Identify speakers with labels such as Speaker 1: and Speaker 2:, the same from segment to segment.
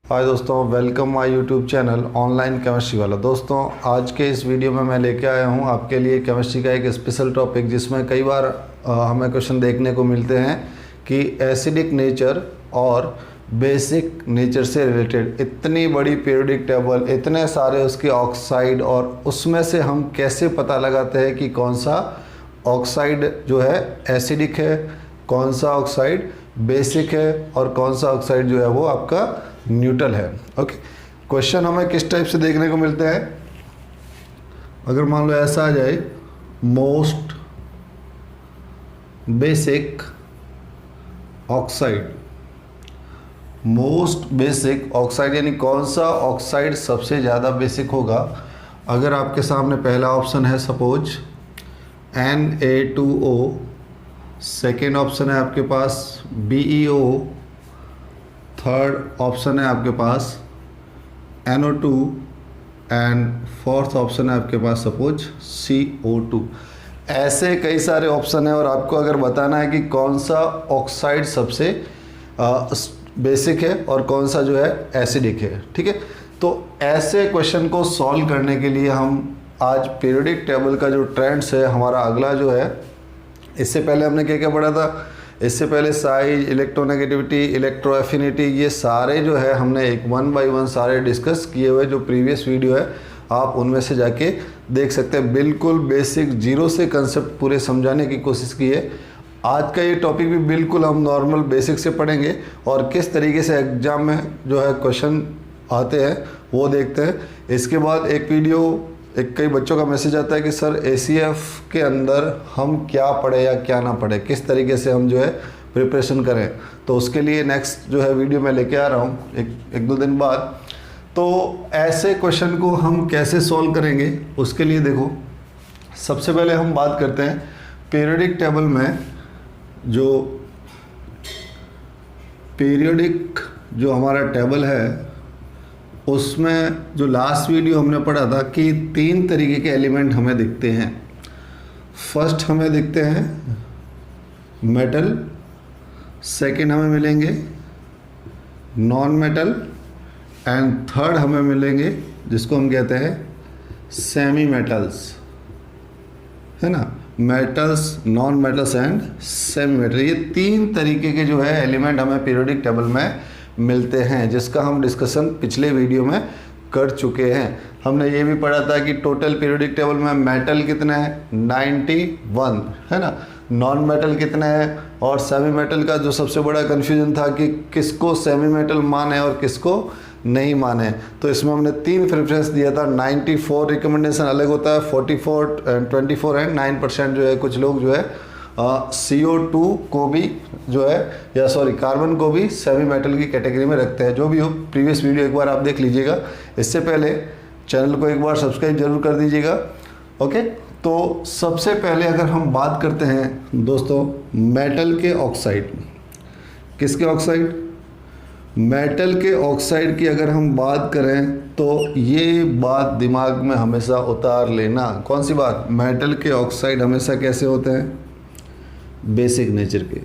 Speaker 1: हाय दोस्तों, welcome my YouTube channel online chemistry वाला। दोस्तों, आज के इस वीडियो में मैं लेके आया हूँ आपके लिए केमिस्ट्री का एक स्पेशल टॉपिक, जिसमें कई बार हमें क्वेश्चन देखने को मिलते हैं कि एसिडिक नेचर और बेसिक नेचर से रिलेटेड इतनी बड़ी पीरियोडिक टेबल, इतने सारे उसके ऑक्साइड, और उसमें से हम कैसे पता लगाते हैं कि कौन सा ऑक्साइड जो है एसिडिक है, कौन सा ऑक्साइड बेसिक है और कौन सा ऑक्साइड जो है वो आपका न्यूट्रल है। ओके, क्वेश्चन हमें किस टाइप से देखने को मिलते हैं। अगर मान लो ऐसा आ जाए, most basic oxide, most basic oxide यानी कौन सा ऑक्साइड सबसे ज़्यादा बेसिक होगा। अगर आपके सामने पहला ऑप्शन है सपोज Na2O, सेकेंड ऑप्शन है आपके पास BeO, थर्ड ऑप्शन है आपके पास NO2 एंड फोर्थ ऑप्शन है आपके पास सपोज CO2। ऐसे कई सारे ऑप्शन है और आपको अगर बताना है कि कौन सा ऑक्साइड सबसे बेसिक है और कौन सा जो है एसिडिक है। ठीक है, तो ऐसे क्वेश्चन को सॉल्व करने के लिए हम आज पीरियोडिक टेबल का जो ट्रेंड्स है, हमारा अगला जो है, इससे पहले हमने क्या क्या पढ़ा था। इससे पहले साइज, इलेक्ट्रोनेगेटिविटी, इलेक्ट्रो एफिनिटी, ये सारे जो है हमने एक 1 बाय 1 सारे डिस्कस किए हुए। जो प्रीवियस वीडियो है आप उनमें से जाके देख सकते हैं। बिल्कुल बेसिक जीरो से कंसेप्ट पूरे समझाने की कोशिश की है। आज का ये टॉपिक भी बिल्कुल हम नॉर्मल बेसिक से पढ़ेंगे और किस तरीके से एग्जाम में जो है क्वेश्चन आते हैं वो देखते हैं। इसके बाद एक वीडियो, कई बच्चों का मैसेज आता है कि सर ACF के अंदर हम क्या पढ़े या क्या ना पढ़े, किस तरीके से हम जो है प्रिपरेशन करें। तो उसके लिए नेक्स्ट जो है वीडियो मैं लेके आ रहा हूँ एक दो दिन बाद। तो ऐसे क्वेश्चन को हम कैसे सॉल्व करेंगे, उसके लिए देखो, सबसे पहले हम बात करते हैं पीरियोडिक टेबल में। जो पीरियोडिक जो हमारा टेबल है, उसमें जो लास्ट वीडियो हमने पढ़ा था कि 3 तरीके के एलिमेंट हमें दिखते हैं। फर्स्ट हमें दिखते हैं मेटल, सेकंड हमें मिलेंगे नॉन मेटल एंड थर्ड हमें मिलेंगे जिसको हम कहते हैं सेमी मेटल्स, है ना। Metals, non metals and semi metal, ये 3 तरीके के जो है एलिमेंट हमें पीरियोडिक टेबल में मिलते हैं, जिसका हम डिस्कशन पिछले वीडियो में कर चुके हैं। हमने ये भी पढ़ा था कि टोटल पीरियोडिक टेबल में मेटल कितने हैं, 91, है ना। नॉन मेटल कितने हैं, और सेमी मेटल का जो सबसे बड़ा कन्फ्यूजन था कि किसको सेमी मेटल माने और किसको नहीं माने। तो इसमें हमने 3 प्रेफरेंस दिया था। 94 रिकमेंडेशन अलग होता है, 44 एंड 24 एंड 9% जो है कुछ लोग जो है CO2 को भी जो है, या सॉरी कार्बन को भी सेमी मेटल की कैटेगरी में रखते हैं। जो भी हो, प्रीवियस वीडियो एक बार आप देख लीजिएगा। इससे पहले चैनल को एक बार सब्सक्राइब जरूर कर दीजिएगा। ओके, तो सबसे पहले अगर हम बात करते हैं दोस्तों मेटल के ऑक्साइड, किसके ऑक्साइड, मेटल के ऑक्साइड की अगर हम बात करें तो ये बात दिमाग में हमेशा उतार लेना। कौन सी बात, मेटल के ऑक्साइड हमेशा कैसे होते हैं, बेसिक नेचर के।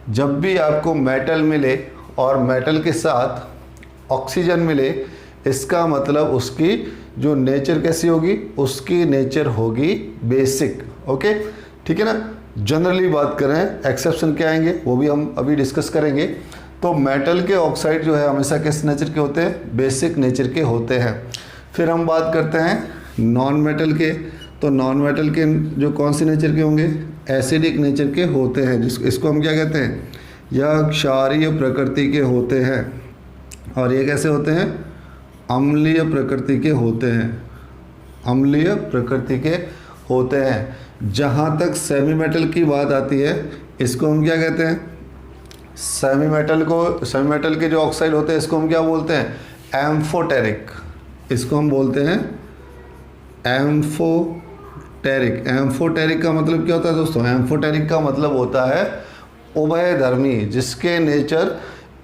Speaker 1: जब भी आपको मेटल मिले और मेटल के साथ ऑक्सीजन मिले, इसका मतलब उसकी जो नेचर कैसी होगी, उसकी नेचर होगी बेसिक। ओके, ठीक है ना। जनरली बात करें, एक्सेप्शन क्या आएंगे वो भी हम अभी डिस्कस करेंगे। तो मेटल के ऑक्साइड जो है हमेशा किस नेचर के होते हैं, बेसिक नेचर के होते हैं। फिर हम बात करते हैं नॉन मेटल के। तो नॉन मेटल के जो कौन सी नेचर के होंगे, एसिडिक नेचर के होते हैं। इसको हम क्या कहते हैं, यह क्षारीय प्रकृति के होते हैं। और ये कैसे होते हैं, अम्लीय प्रकृति के होते हैं, अम्लीय प्रकृति के होते हैं। जहाँ तक सेमी मेटल की बात आती है, इसको हम क्या कहते हैं, सेमी मेटल के जो ऑक्साइड होते हैं इसको हम क्या बोलते हैं, एम्फोटेरिक। इसको हम बोलते हैं एम्फोटेरिक। एम्फोटेरिक का मतलब क्या होता है दोस्तों, एम्फोटेरिक का मतलब होता है उभयधर्मी, जिसके नेचर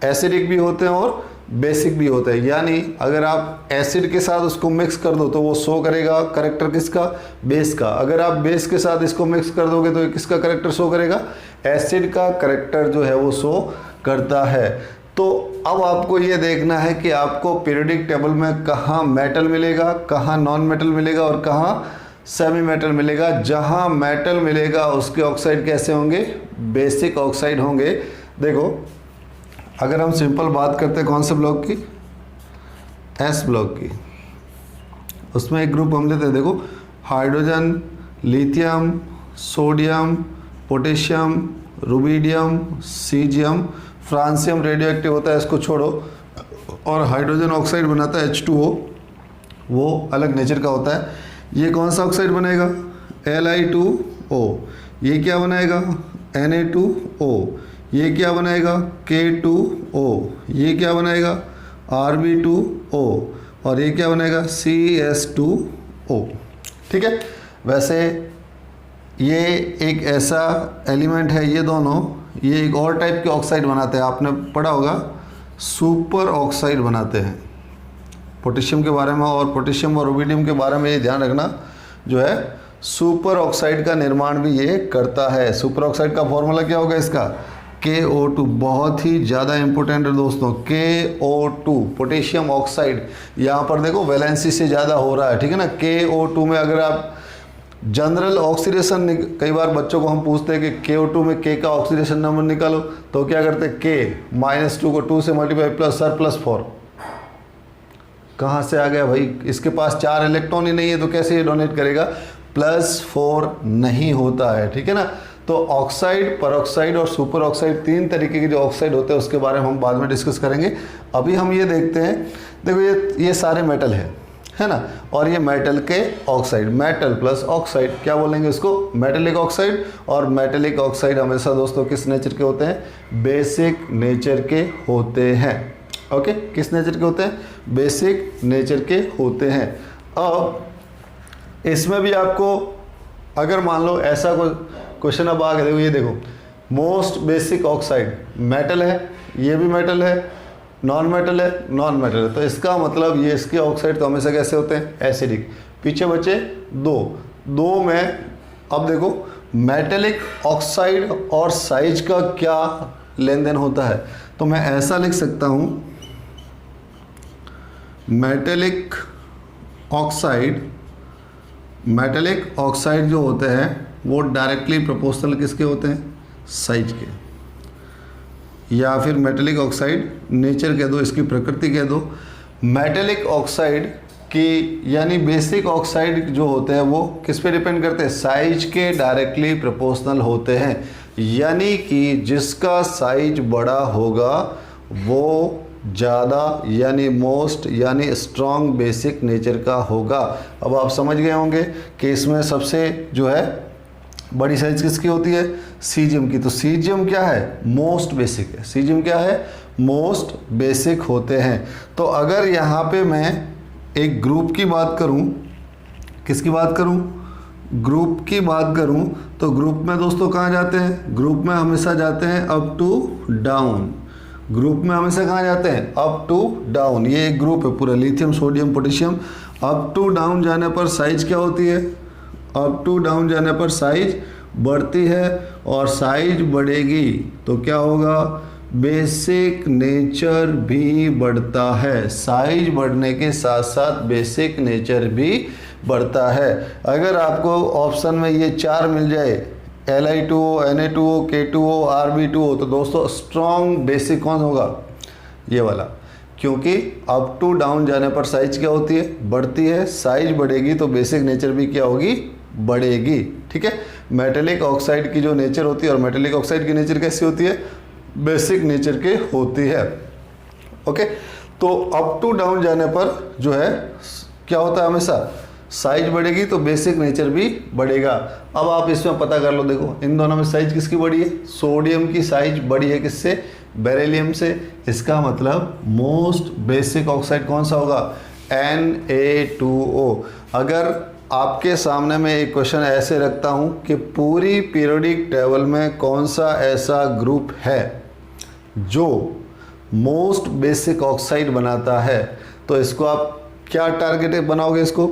Speaker 1: एसिडिक भी होते हैं और बेसिक भी होते हैं। यानी अगर आप एसिड के साथ उसको मिक्स कर दो तो वो शो करेगा करेक्टर किसका, बेस का। अगर आप बेस के साथ इसको मिक्स कर दोगे तो किसका करेक्टर शो करेगा, एसिड का करेक्टर जो है वो शो करता है। तो तो अब आपको ये देखना है कि आपको पीरियोडिक टेबल में कहाँ मेटल मिलेगा, कहाँ नॉन मेटल मिलेगा और कहाँ सेमी मेटल मिलेगा। जहाँ मेटल मिलेगा उसके ऑक्साइड कैसे होंगे, बेसिक ऑक्साइड होंगे। देखो अगर हम सिंपल बात करते हैं कौन से ब्लॉक की, एस ब्लॉक की, उसमें एक ग्रुप हम लेते हैं, देखो hydrogen, lithium, sodium, potassium, rubidium, caesium, francium radio active होता है, इसको छोड़ो, और हाइड्रोजन ऑक्साइड बनाता है H2O, वो अलग नेचर का होता है। ये कौन सा ऑक्साइड बनेगा, Li2O। ये क्या बनाएगा, Na2O। ये क्या बनाएगा, K2O। ये क्या बनाएगा, Rb2O। और ये क्या बनाएगा, CS2O। ठीक है। वैसे ये एक ऐसा एलिमेंट है, ये दोनों, ये एक और टाइप के ऑक्साइड बनाते हैं, आपने पढ़ा होगा सुपर ऑक्साइड बनाते हैं पोटेशियम के बारे में, और पोटेशियम और रुबिडियम के बारे में ये ध्यान रखना, जो है सुपर ऑक्साइड का निर्माण भी ये करता है। सुपर ऑक्साइड का फॉर्मूला क्या होगा इसका, KO2। बहुत ही ज़्यादा इंपॉर्टेंट है दोस्तों, KO2 पोटेशियम ऑक्साइड। यहाँ पर देखो वैलेंसी से ज़्यादा हो रहा है, ठीक है ना। KO2 में अगर आप जनरल ऑक्सीडेशन, कई बार बच्चों को हम पूछते हैं कि KO2 में K का ऑक्सीडेशन नंबर निकालो, तो क्या करते हैं, K -2 को 2 से मल्टीप्लाई प्लस सर +4। कहाँ से आ गया भाई, इसके पास 4 इलेक्ट्रॉन ही नहीं है तो कैसे ये डोनेट करेगा, +4 नहीं होता है, ठीक है ना। तो ऑक्साइड, परऑक्साइड और सुपर ऑक्साइड, 3 तरीके के जो ऑक्साइड होते हैं उसके बारे में हम बाद में डिस्कस करेंगे। अभी हम ये देखते हैं, देखो ये सारे मेटल है ना, और ये मेटल के ऑक्साइड, मेटल प्लस ऑक्साइड, क्या बोलेंगे इसको, मेटेलिक ऑक्साइड। और मेटेलिक ऑक्साइड हमेशा दोस्तों किस नेचर के होते हैं, बेसिक नेचर के होते हैं। ओके, किस नेचर के होते हैं, बेसिक नेचर के होते हैं। अब इसमें भी आपको अगर मान लो ऐसा कोई क्वेश्चन अब आ गया, देखो ये देखो, मोस्ट बेसिक ऑक्साइड मेटल है, ये भी मेटल है, नॉन मेटल है, नॉन मेटल है, तो इसका मतलब ये इसके ऑक्साइड तो हमेशा कैसे होते हैं, एसिडिक। पीछे बचे दो में, अब देखो मेटेलिक ऑक्साइड और साइज का क्या लेन देन होता है, तो मैं ऐसा लिख सकता हूं, मेटेलिक ऑक्साइड जो होते हैं वो डायरेक्टली प्रोपोर्शनल किसके होते हैं, साइज के। या फिर मेटेलिक ऑक्साइड नेचर कह दो, इसकी प्रकृति कह दो। मेटेलिक ऑक्साइड की यानी बेसिक ऑक्साइड जो होते हैं वो किस पे डिपेंड करते हैं, साइज के डायरेक्टली प्रोपोर्शनल होते हैं। यानी कि जिसका साइज बड़ा होगा वो ज़्यादा यानी मोस्ट यानी स्ट्रॉन्ग बेसिक नेचर का होगा। अब आप समझ गए होंगे कि इसमें सबसे जो है बड़ी साइज किसकी होती है, सीजियम की। तो सीजियम क्या है, मोस्ट बेसिक है। सीजियम क्या है, मोस्ट बेसिक होते हैं। तो अगर यहाँ पे मैं एक ग्रुप की बात करूँ, किसकी बात करूँ, ग्रुप की बात करूँ, तो ग्रुप में दोस्तों कहाँ जाते हैं, ग्रुप में हमेशा जाते हैं अप टू डाउन। ग्रुप में हमेशा कहाँ जाते हैं, अप टू डाउन। ये एक ग्रुप है पूरा, lithium, sodium, potassium. Up to down जाने पर साइज क्या होती है, अप टू डाउन जाने पर साइज बढ़ती है, और साइज बढ़ेगी तो क्या होगा, बेसिक नेचर भी बढ़ता है। साइज बढ़ने के साथ साथ बेसिक नेचर भी बढ़ता है। अगर आपको ऑप्शन में ये 4 मिल जाए, Li2O, Na2O, K2O, Rb2O, तो दोस्तों स्ट्रॉन्ग बेसिक कौन होगा, ये वाला। क्योंकि अप टू डाउन जाने पर साइज क्या होती है, बढ़ती है। साइज बढ़ेगी तो बेसिक नेचर भी क्या होगी, बढ़ेगी। ठीक है। मेटेलिक ऑक्साइड की जो नेचर होती है, और मेटेलिक ऑक्साइड की नेचर कैसी होती है, बेसिक नेचर के होती है। ओके, तो अप टू डाउन जाने पर जो है क्या होता है, हमेशा साइज बढ़ेगी तो बेसिक नेचर भी बढ़ेगा। अब आप इसमें पता कर लो, देखो इन दोनों में साइज किसकी बड़ी है, सोडियम की साइज बड़ी है किससे, बेरिलियम से। इसका मतलब मोस्ट बेसिक ऑक्साइड कौन सा होगा, Na2O। अगर आपके सामने मैं एक क्वेश्चन ऐसे रखता हूं कि पूरी पीरियोडिक टेबल में कौन सा ऐसा ग्रुप है जो मोस्ट बेसिक ऑक्साइड बनाता है, तो इसको आप क्या टारगेट बनाओगे, इसको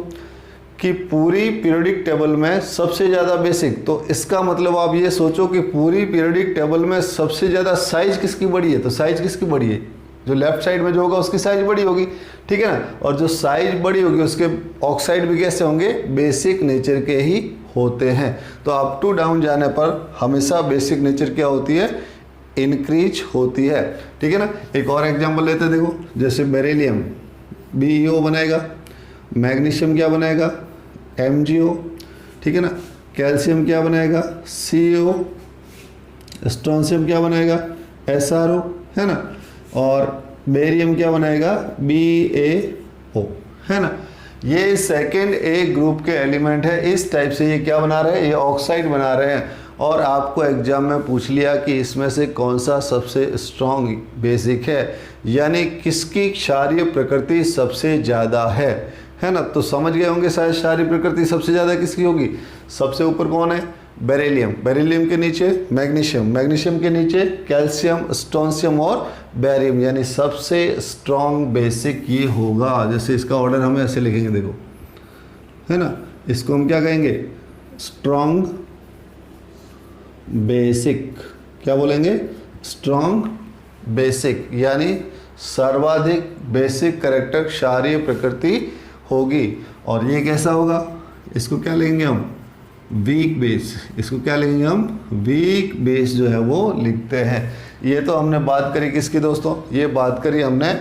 Speaker 1: कि पूरी पीरियोडिक टेबल में सबसे ज़्यादा बेसिक। तो इसका मतलब आप ये सोचो कि पूरी पीरियोडिक टेबल में सबसे ज़्यादा साइज किसकी बड़ी है, तो साइज किसकी बड़ी है, जो लेफ्ट साइड में जो होगा उसकी साइज बड़ी होगी, ठीक है ना, और जो साइज बड़ी होगी उसके ऑक्साइड भी कैसे होंगे, बेसिक नेचर के ही होते हैं। तो अप टू डाउन जाने पर हमेशा बेसिक नेचर क्या होती है, इंक्रीज होती है, ठीक है ना। एक और एग्जांपल लेते हैं, देखो जैसे बेरिलियम BeO बनाएगा, मैग्नीशियम क्या बनाएगा, MgO, ठीक है ना, कैल्शियम क्या बनाएगा, CO, स्ट्रोंशियम क्या बनाएगा, SRO, है ना, और बेरियम क्या बनाएगा, BaO, है ना। ये सेकेंड ए ग्रुप के एलिमेंट है। इस टाइप से ये क्या बना रहे हैं, ये ऑक्साइड बना रहे हैं। और आपको एग्जाम में पूछ लिया कि इसमें से कौन सा सबसे स्ट्रॉन्ग बेसिक है, यानी किसकी क्षारीय प्रकृति सबसे ज़्यादा है ना। तो समझ गए होंगे शायद क्षारीय प्रकृति सबसे ज़्यादा किसकी होगी। सबसे ऊपर कौन है, बेरिलियम, बेरिलियम के नीचे मैग्नीशियम, मैग्नीशियम के नीचे कैल्शियम, स्ट्रोंशियम और बेरियम, यानी सबसे स्ट्रॉन्ग बेसिक ये होगा। जैसे इसका ऑर्डर हम ऐसे लिखेंगे, देखो, है ना, इसको हम क्या कहेंगे, स्ट्रॉन्ग बेसिक, क्या बोलेंगे, स्ट्रॉन्ग बेसिक, यानी सर्वाधिक बेसिक कैरेक्टर क्षारीय प्रकृति होगी। और ये कैसा होगा, इसको क्या लेंगे हम, वीक बेस, इसको क्या लेंगे हम, वीक बेस जो है वो लिखते हैं। ये तो हमने बात करी किसकी दोस्तों, ये बात करी हमने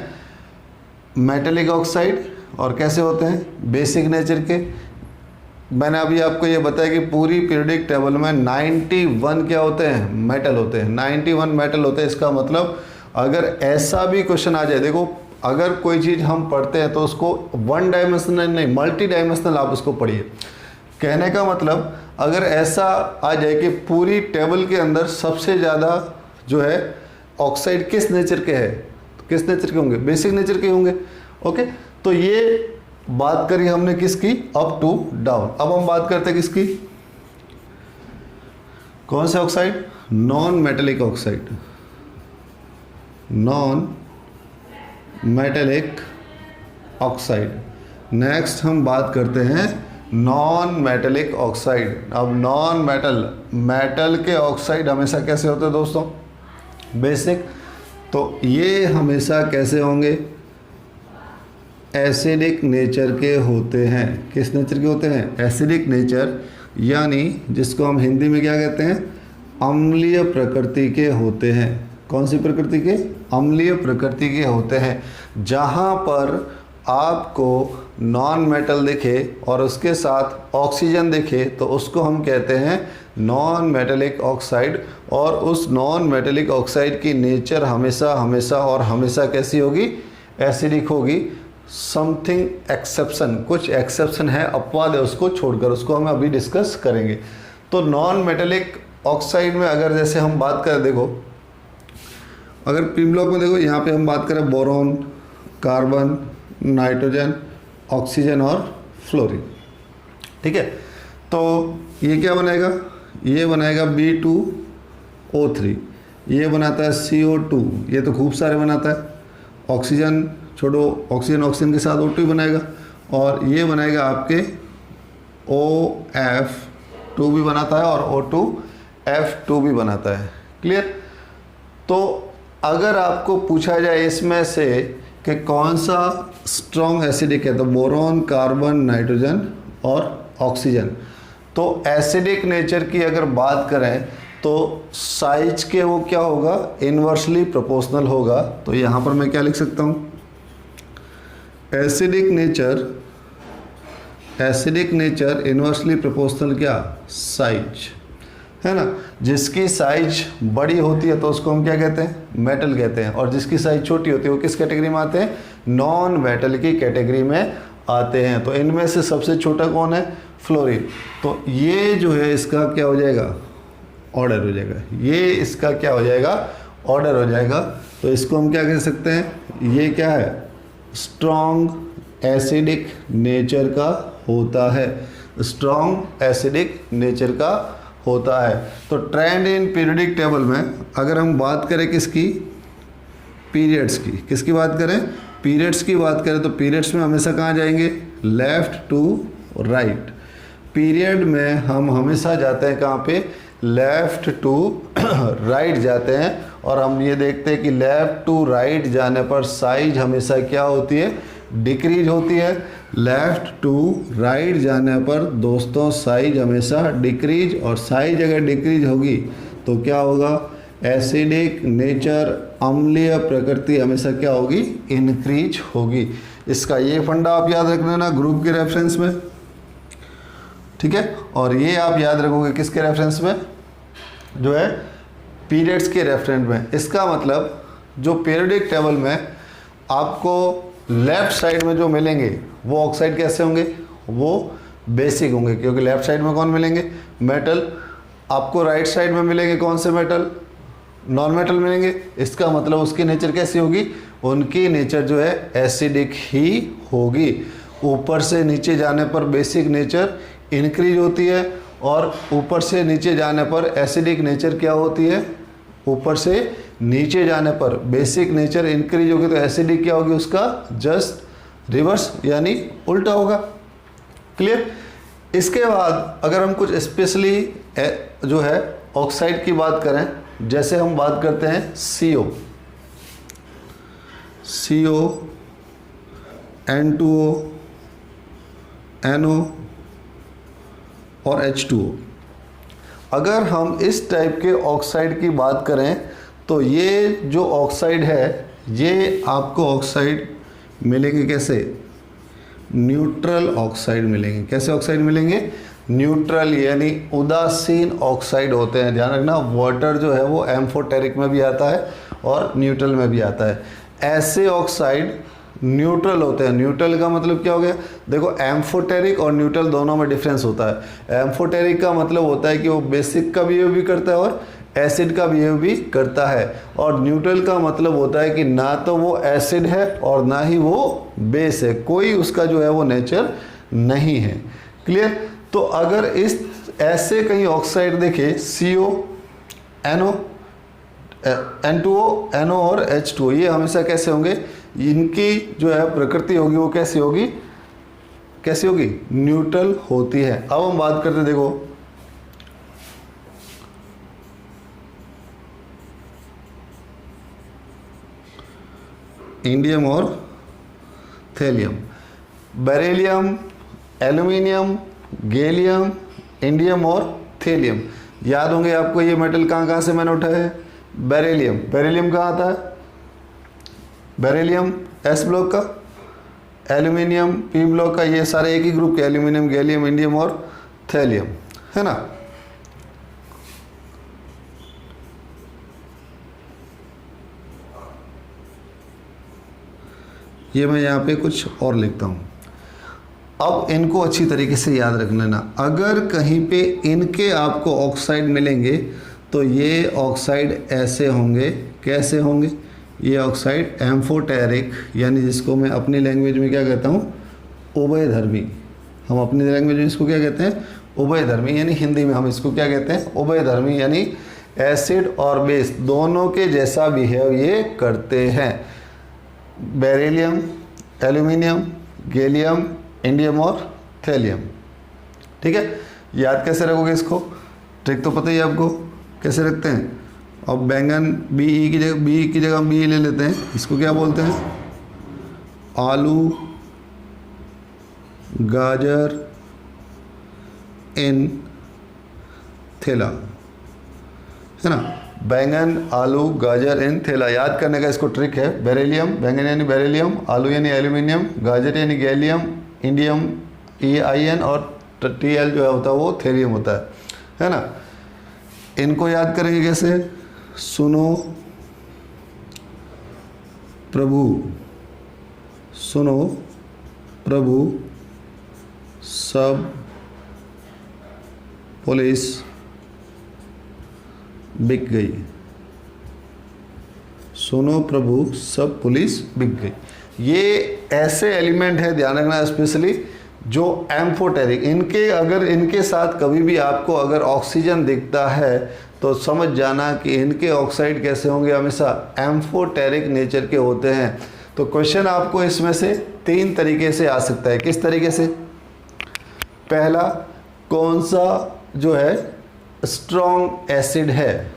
Speaker 1: मेटेलिक ऑक्साइड और कैसे होते हैं, बेसिक नेचर के। मैंने अभी आपको ये बताया कि पूरी पीरियोडिक टेबल में 91 क्या होते हैं, मेटल होते हैं, 91 मेटल होते हैं। इसका मतलब अगर ऐसा भी क्वेश्चन आ जाए, देखो अगर कोई चीज़ हम पढ़ते हैं तो उसको वन डायमेंशनल नहीं, मल्टी डायमेंशनल आप उसको पढ़िए। कहने का मतलब अगर ऐसा आ जाए कि पूरी टेबल के अंदर सबसे ज़्यादा जो है ऑक्साइड किस नेचर के है, तो किस नेचर के होंगे, बेसिक नेचर के होंगे। ओके, तो ये बात करी हमने किसकी, अप टू डाउन। अब हम बात करते हैं किसकी, कौन से oxide, non metallic oxide, non metallic oxide. Next हम बात करते हैं नॉन मेटेलिक ऑक्साइड। अब नॉन मेटल के ऑक्साइड हमेशा कैसे होते हैं दोस्तों, बेसिक। तो ये हमेशा कैसे होंगे, एसिडिक नेचर के होते हैं। किस नेचर के होते हैं, एसिडिक नेचर, यानी जिसको हम हिंदी में क्या कहते हैं, अम्लीय प्रकृति के होते हैं। कौन सी प्रकृति के, अम्लीय प्रकृति के होते हैं। जहाँ पर आपको नॉन मेटल दिखे और उसके साथ ऑक्सीजन दिखे तो उसको हम कहते हैं नॉन मेटेलिक ऑक्साइड। और उस नॉन मेटेलिक ऑक्साइड की नेचर हमेशा हमेशा और हमेशा कैसी होगी, एसिडिक होगी। समथिंग एक्सेप्शन, कुछ एक्सेप्शन है, अपवाद है, उसको छोड़कर, उसको हम अभी डिस्कस करेंगे। तो नॉन मेटेलिक ऑक्साइड में अगर जैसे हम बात करें, देखो अगर पी ब्लॉक में देखो, यहाँ पे हम बात करें बोरॉन, कार्बन, नाइट्रोजन, ऑक्सीजन और फ्लोरीन, ठीक है। तो ये क्या बनाएगा, ये बनाएगा B2O3, ये बनाता है CO2, ये तो खूब सारे बनाता है। ऑक्सीजन छोड़ो, ऑक्सीजन के साथ O2 बनाएगा, और ये बनाएगा आपके OF2 भी बनाता है और O2F2 भी बनाता है। क्लियर। तो अगर आपको पूछा जाए इसमें से कि कौन सा स्ट्रॉन्ग एसिडिक है, तो बोरॉन, कार्बन, नाइट्रोजन और ऑक्सीजन। तो एसिडिक नेचर की अगर बात करें तो साइज के वो क्या होगा, इन्वर्सली प्रोपोर्शनल होगा। तो यहाँ पर मैं क्या लिख सकता हूँ, एसिडिक नेचर इन्वर्सली प्रोपोर्शनल क्या, साइज, है ना। जिसकी साइज बड़ी होती है तो उसको हम क्या कहते हैं, मेटल कहते हैं। और जिसकी साइज छोटी होती है वो किस कैटेगरी में आते हैं, नॉन मेटल की कैटेगरी में आते हैं। तो इनमें से सबसे छोटा कौन है, फ्लोरीन। तो ये जो है इसका क्या हो जाएगा, ऑर्डर हो जाएगा। ये इसका क्या हो जाएगा, ऑर्डर हो जाएगा। तो इसको हम क्या कह सकते हैं, ये क्या है, स्ट्रॉन्ग एसिडिक नेचर का होता है, स्ट्रॉन्ग एसिडिक नेचर का होता है। तो ट्रेंड इन पीरियोडिक टेबल में अगर हम बात करें किसकी, पीरियड्स की, किसकी बात करें, पीरियड्स की बात करें, तो पीरियड्स में हमेशा कहाँ जाएंगे, लेफ़्ट टू राइट। पीरियड में हम हमेशा जाते हैं कहाँ पे, लेफ़्ट टू राइट जाते हैं। और हम ये देखते हैं कि लेफ़्ट टू राइट जाने पर साइज हमेशा क्या होती है, डिक्रीज होती है। लेफ़्ट टू राइट जाने पर दोस्तों साइज हमेशा डिक्रीज, और साइज अगर डिक्रीज होगी तो क्या होगा, एसिडिक नेचर, अम्लीय प्रकृति हमेशा क्या होगी, इंक्रीज होगी। इसका ये फंडा आप याद रख लेना ग्रुप के रेफरेंस में, ठीक है। और ये आप याद रखोगे किसके रेफरेंस में, जो है पीरियड्स के रेफरेंस में। इसका मतलब जो पीरियोडिक टेबल में आपको लेफ्ट साइड में जो मिलेंगे वो ऑक्साइड कैसे होंगे, वो बेसिक होंगे, क्योंकि लेफ्ट साइड में कौन मिलेंगे, मेटल। आपको राइट साइड में मिलेंगे कौन से मेटल, नॉन मेटल मिलेंगे। इसका मतलब उसकी नेचर कैसी होगी, उनकी नेचर जो है एसिडिक ही होगी। ऊपर से नीचे जाने पर बेसिक नेचर इंक्रीज होती है, और ऊपर से नीचे जाने पर एसिडिक नेचर क्या होती है, ऊपर से नीचे जाने पर बेसिक नेचर इंक्रीज होगी, तो एसिडिक क्या होगी, उसका जस्ट रिवर्स यानी उल्टा होगा। क्लियर। इसके बाद अगर हम कुछ स्पेशली जो है ऑक्साइड की बात करें, जैसे हम बात करते हैं CO, N2O, NO और H2O। अगर हम इस टाइप के ऑक्साइड की बात करें तो ये जो ऑक्साइड है, ये आपको ऑक्साइड मिलेंगे कैसे, न्यूट्रल ऑक्साइड मिलेंगे। कैसे ऑक्साइड मिलेंगे, न्यूट्रल यानी उदासीन ऑक्साइड होते हैं। ध्यान रखना, वाटर जो है वो एम्फोटेरिक में भी आता है और न्यूट्रल में भी आता है। ऐसे ऑक्साइड न्यूट्रल होते हैं। न्यूट्रल का मतलब क्या हो गया, देखो एम्फोटेरिक और न्यूट्रल दोनों में डिफरेंस होता है। एम्फोटेरिक का मतलब होता है कि वो बेसिक का बिहेव भी करता है और एसिड का बिहेव भी करता है, और न्यूट्रल का मतलब होता है कि ना तो वो एसिड है और ना ही वो बेस है, कोई उसका जो है वो नेचर नहीं है। क्लियर। तो अगर इस ऐसे कहीं ऑक्साइड देखे CO, NO, N2O, NO और H2O, ये हमेशा कैसे होंगे, इनकी जो है प्रकृति होगी वो कैसी होगी, कैसी होगी, न्यूट्रल होती है। अब हम बात करते हैं, देखो इंडियम और thallium, beryllium, aluminium, gallium, indium और थैलियम। याद होंगे आपको ये मेटल कहाँ कहाँ से मैंने उठाया है, बेरिलियम। बेरिलियम कहाँ आता है, बेरिलियम S ब्लॉक का, एल्यूमिनियम P ब्लॉक का, ये सारे एक ही ग्रुप के, एल्यूमिनियम, गैलियम, इंडियम और थैलियम, है ना। ये मैं यहाँ पे कुछ और लिखता हूँ। अब इनको अच्छी तरीके से याद रख लेना। अगर कहीं पे इनके आपको ऑक्साइड मिलेंगे तो ये ऑक्साइड ऐसे होंगे, कैसे होंगे, ये ऑक्साइड एम्फोटेरिक, यानी जिसको मैं अपनी लैंग्वेज में क्या कहता हूँ, उभयधर्मी। हम अपनी लैंग्वेज में इसको क्या कहते हैं, उभयधर्मी, यानी हिंदी में हम इसको क्या कहते हैं, उभयधर्मी, यानी एसिड और बेस दोनों के जैसा बिहेव ये करते हैं। बेरिलियम, एल्यूमिनियम, गैलियम, इंडियम और थैलियम। ठीक है। याद कैसे रखोगे इसको, ट्रिक तो पता ही है आपको कैसे रखते हैं। अब बैंगन BE की जगह हम BE ले लेते हैं, इसको क्या बोलते हैं, आलू, गाजर इन थैला, है ना। बैंगन, आलू, गाजर इन थैला, याद करने का इसको ट्रिक है। बेरिलियम, बैंगन यानी बेरिलियम, आलू यानी एल्यूमिनियम, गाजर यानी गैलियम, इंडियम EIN और TL जो है होता है वो थैलियम होता है ना। इनको याद करेंगे कैसे, सुनो प्रभु, सुनो प्रभु सब पुलिस बिक गई, सुनो प्रभु सब पुलिस बिक गई। ये ऐसे एलिमेंट है, ध्यान रखना स्पेशली, जो एम्फोटेरिक, इनके अगर इनके साथ कभी भी आपको अगर ऑक्सीजन दिखता है तो समझ जाना कि इनके ऑक्साइड कैसे होंगे, हमेशा एम्फोटेरिक नेचर के होते हैं। तो क्वेश्चन आपको इसमें से 3 तरीके से आ सकता है। किस तरीके से, पहला, कौन सा जो है स्ट्रॉन्ग एसिड है,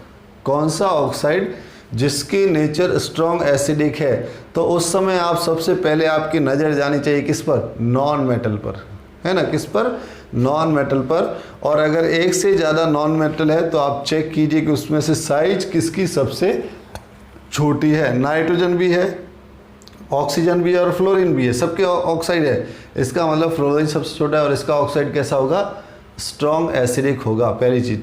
Speaker 1: कौन सा ऑक्साइड जिसकी नेचर स्ट्रॉन्ग एसिडिक है, तो उस समय आप सबसे पहले आपकी नज़र जानी चाहिए किस पर? नॉन मेटल पर, है ना, किस पर? नॉन मेटल पर। और अगर एक से ज़्यादा नॉन मेटल है तो आप चेक कीजिए कि उसमें से साइज किसकी सबसे छोटी है। नाइट्रोजन भी है, ऑक्सीजन भी है और फ्लोरीन भी है, सबके ऑक्साइड है, इसका मतलब फ्लोरीन सबसे छोटा है और इसका ऑक्साइड कैसा होगा? स्ट्रॉन्ग एसिडिक होगा, पहली चीज़।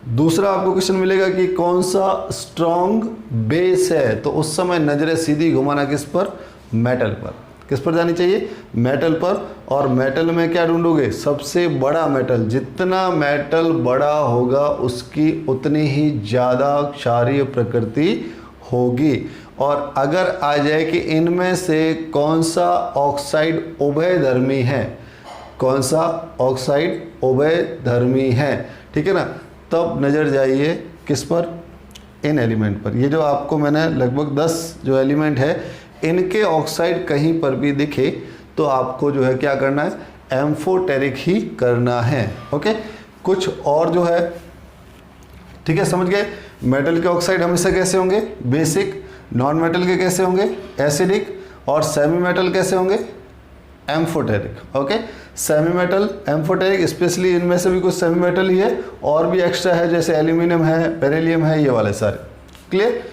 Speaker 1: दूसरा आपको क्वेश्चन मिलेगा कि कौन सा स्ट्रॉन्ग बेस है, तो उस समय नज़रें सीधी घुमाना किस पर? मेटल पर। किस पर जानी चाहिए? मेटल पर। और मेटल में क्या ढूंढोगे? सबसे बड़ा मेटल। जितना मेटल बड़ा होगा उसकी उतनी ही ज़्यादा क्षारीय प्रकृति होगी। और अगर आ जाए कि इनमें से कौन सा ऑक्साइड उभयधर्मी है, कौन सा ऑक्साइड उभयधर्मी है, ठीक है ना, तब नज़र जाइए किस पर? इन एलिमेंट पर। ये जो आपको मैंने लगभग 10 जो एलिमेंट है, इनके ऑक्साइड कहीं पर भी दिखे तो आपको जो है क्या करना है? एम्फोटेरिक ही करना है। ओके, कुछ और जो है, ठीक है, समझ गए? मेटल के ऑक्साइड हमेशा कैसे होंगे? बेसिक। नॉन मेटल के कैसे होंगे? एसिडिक। और सेमी मेटल कैसे होंगे? Amphoteric. Okay, semi metal, amphoteric, specially इनमें से भी कुछ सेमी मेटल ही है और भी एक्स्ट्रा है, जैसे एल्यूमिनियम है, बेरिलियम है, ये वाले सारे। क्लियर?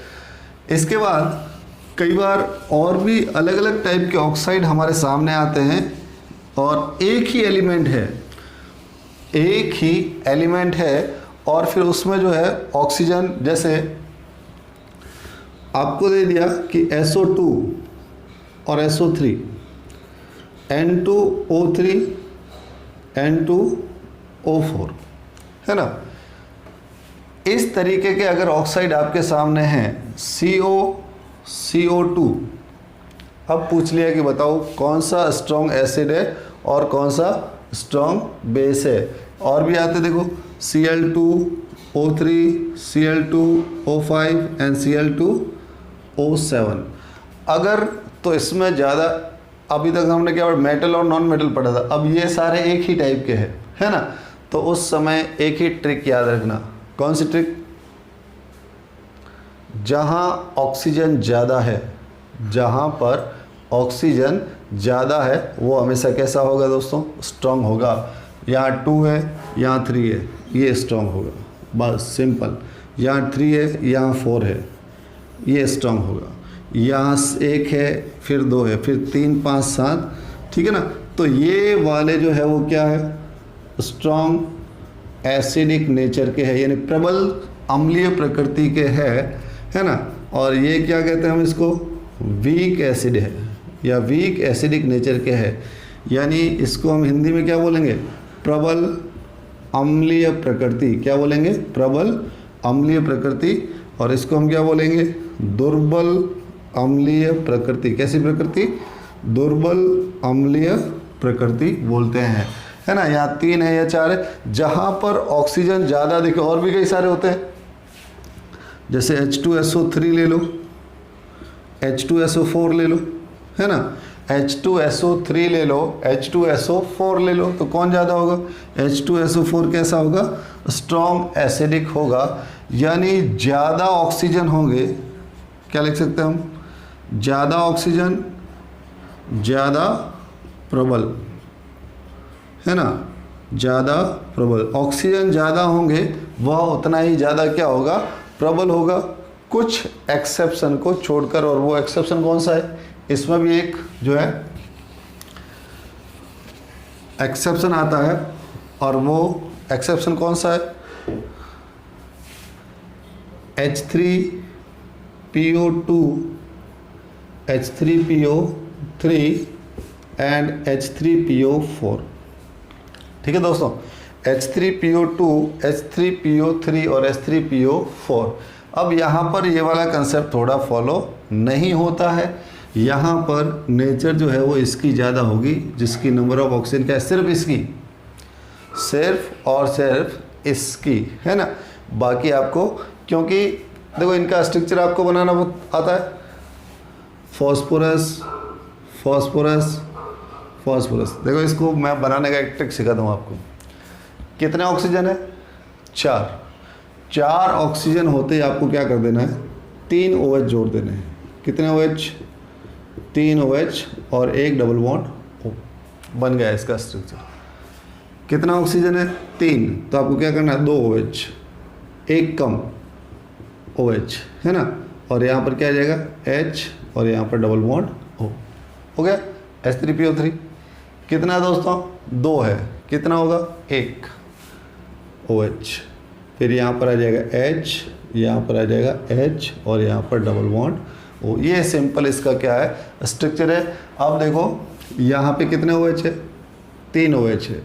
Speaker 1: इसके बाद कई बार और भी अलग अलग टाइप के ऑक्साइड हमारे सामने आते हैं और एक ही एलिमेंट है, एक ही एलिमेंट है और फिर उसमें जो है ऑक्सीजन, जैसे आपको दे दिया कि SO2 और SO3, N2O3, N2O4, है ना। इस तरीके के अगर ऑक्साइड आपके सामने हैं, CO2, अब पूछ लिया कि बताओ कौन सा स्ट्रॉन्ग एसिड है और कौन सा स्ट्रॉन्ग बेस है। और भी आते देखो, Cl2O3, Cl2O5 एंड Cl2O7। अगर तो इसमें ज़्यादा, अभी तक हमने क्या मेटल और नॉन मेटल पढ़ा था, अब ये सारे एक ही टाइप के हैं, है ना। तो उस समय एक ही ट्रिक याद रखना। कौन सी ट्रिक? जहाँ ऑक्सीजन ज़्यादा है, जहाँ पर ऑक्सीजन ज़्यादा है वो हमेशा कैसा होगा दोस्तों? स्ट्रॉन्ग होगा। यहाँ 2 है, यहाँ 3 है, ये स्ट्रॉन्ग होगा, बस सिंपल। यहाँ 3 है, यहाँ 4 है, ये स्ट्रॉन्ग होगा। यहाँ 1 है, फिर 2 है, फिर 3, 5, 7, ठीक है ना। तो ये वाले जो है वो क्या है? स्ट्रॉन्ग एसिडिक नेचर के है, यानी प्रबल अम्लीय प्रकृति के है ना। और ये क्या कहते हैं हम इसको? वीक एसिड है या वीक एसिडिक नेचर के है, यानी इसको हम हिंदी में क्या बोलेंगे? प्रबल अम्लीय प्रकृति। क्या बोलेंगे? प्रबल अम्लीय प्रकृति। और इसको हम क्या बोलेंगे? दुर्बल अम्लीय प्रकृति। कैसी प्रकृति? दुर्बल अम्लीय प्रकृति बोलते हैं, है ना। यहाँ 3 है या 4 है, जहाँ पर ऑक्सीजन ज़्यादा दिखे। और भी कई सारे होते हैं, जैसे H2SO3 ले लो, H2SO4 ले लो, है ना। H2SO3 ले लो, H2SO4 ले लो, तो कौन ज़्यादा होगा? H2SO4 कैसा होगा? स्ट्रॉन्ग एसिडिक होगा, यानी ज़्यादा ऑक्सीजन होंगे। क्या लिख सकते हैं हम? ज़्यादा ऑक्सीजन, ज़्यादा प्रबल, है ना। ज़्यादा प्रबल, ऑक्सीजन ज़्यादा होंगे वह उतना ही ज़्यादा क्या होगा? प्रबल होगा, कुछ एक्सेप्शन को छोड़कर। और वो एक्सेप्शन कौन सा है? इसमें भी एक जो है एक्सेप्शन आता है, और वो एक्सेप्शन कौन सा है? H3PO2, H3PO3 and H3PO4। ठीक है दोस्तों, H3PO2, H3PO3 और H3PO4। अब यहाँ पर ये वाला कंसेप्ट थोड़ा फॉलो नहीं होता है। यहाँ पर नेचर जो है वो इसकी ज़्यादा होगी, जिसकी नंबर ऑफ ऑक्सीजन क्या है? सिर्फ इसकी, सिर्फ और सिर्फ इसकी, है ना। बाकी आपको, क्योंकि देखो इनका स्ट्रक्चर आपको बनाना आता है। Phosphorus, phosphorus, phosphorus. देखो इसको मैं बनाने का एक ट्रिक सिखाता हूँ आपको। कितने ऑक्सीजन है? 4 ऑक्सीजन होते ही आपको क्या कर देना है? 3 OH जोड़ देने हैं। कितने OH? 3 OH और एक डबल बॉन्ड O, बन गया इसका स्ट्रक्चर। कितना ऑक्सीजन है? 3, तो आपको क्या करना है? 2 OH, एक कम OH है ना, और यहाँ पर क्या आ जाएगा? H और यहाँ पर डबल बॉन्ड O, हो गया H3PO3। कितना दोस्तों? 2 है, कितना होगा? 1 OH, फिर यहाँ पर आ जाएगा H, यहाँ पर आ जाएगा H और यहाँ पर डबल बॉन्ड O। ये सिंपल इसका क्या है? स्ट्रक्चर है। अब देखो यहाँ पे कितने OH है? 3 OH है।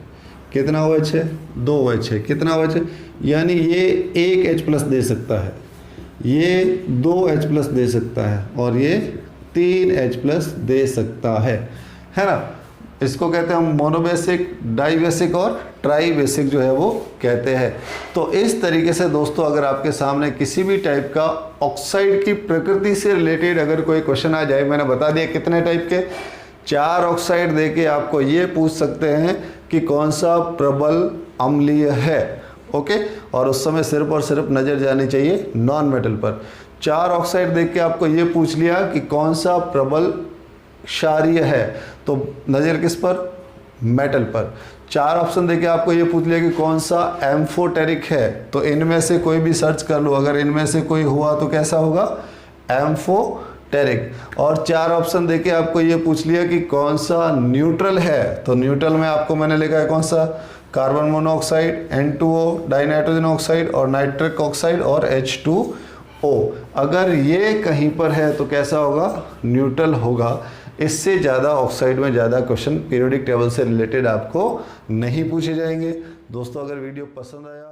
Speaker 1: कितना OH है? 2 OH है। कितना OH है? यानी ये 1 H+ दे सकता है, ये 2 H+ दे सकता है और ये 3 H+ दे सकता है ना। इसको कहते हैं हम मोनोबेसिक, डाइबेसिक और ट्राइबेसिक जो है वो कहते हैं। तो इस तरीके से दोस्तों अगर आपके सामने किसी भी टाइप का ऑक्साइड की प्रकृति से रिलेटेड अगर कोई क्वेश्चन आ जाए, मैंने बता दिया कितने टाइप के, 4 ऑक्साइड देके आपको ये पूछ सकते हैं कि कौन सा प्रबल अम्लीय है। ओके, और उस समय सिर्फ और सिर्फ नज़र जानी चाहिए नॉन मेटल पर। 4 ऑक्साइड देख के आपको ये पूछ लिया कि कौन सा प्रबल क्षारीय है, तो नज़र किस पर? मेटल पर। 4 ऑप्शन देके आपको ये पूछ लिया कि कौन सा एम्फोटेरिक है, तो इनमें से कोई भी सर्च कर लो, अगर इनमें से कोई हुआ तो कैसा होगा? एम्फोटेरिक। और 4 ऑप्शन देके आपको ये पूछ लिया कि कौन सा न्यूट्रल है, तो न्यूट्रल में आपको मैंने लिखा है कौन सा? Carbon monoxide, N2O, dinitrogen oxide और नाइट्रिक ऑक्साइड और H2O। अगर ये कहीं पर है तो कैसा होगा? न्यूट्रल होगा। इससे ज़्यादा ऑक्साइड में ज़्यादा क्वेश्चन पीरियोडिक टेबल से रिलेटेड आपको नहीं पूछे जाएंगे। दोस्तों अगर वीडियो पसंद आया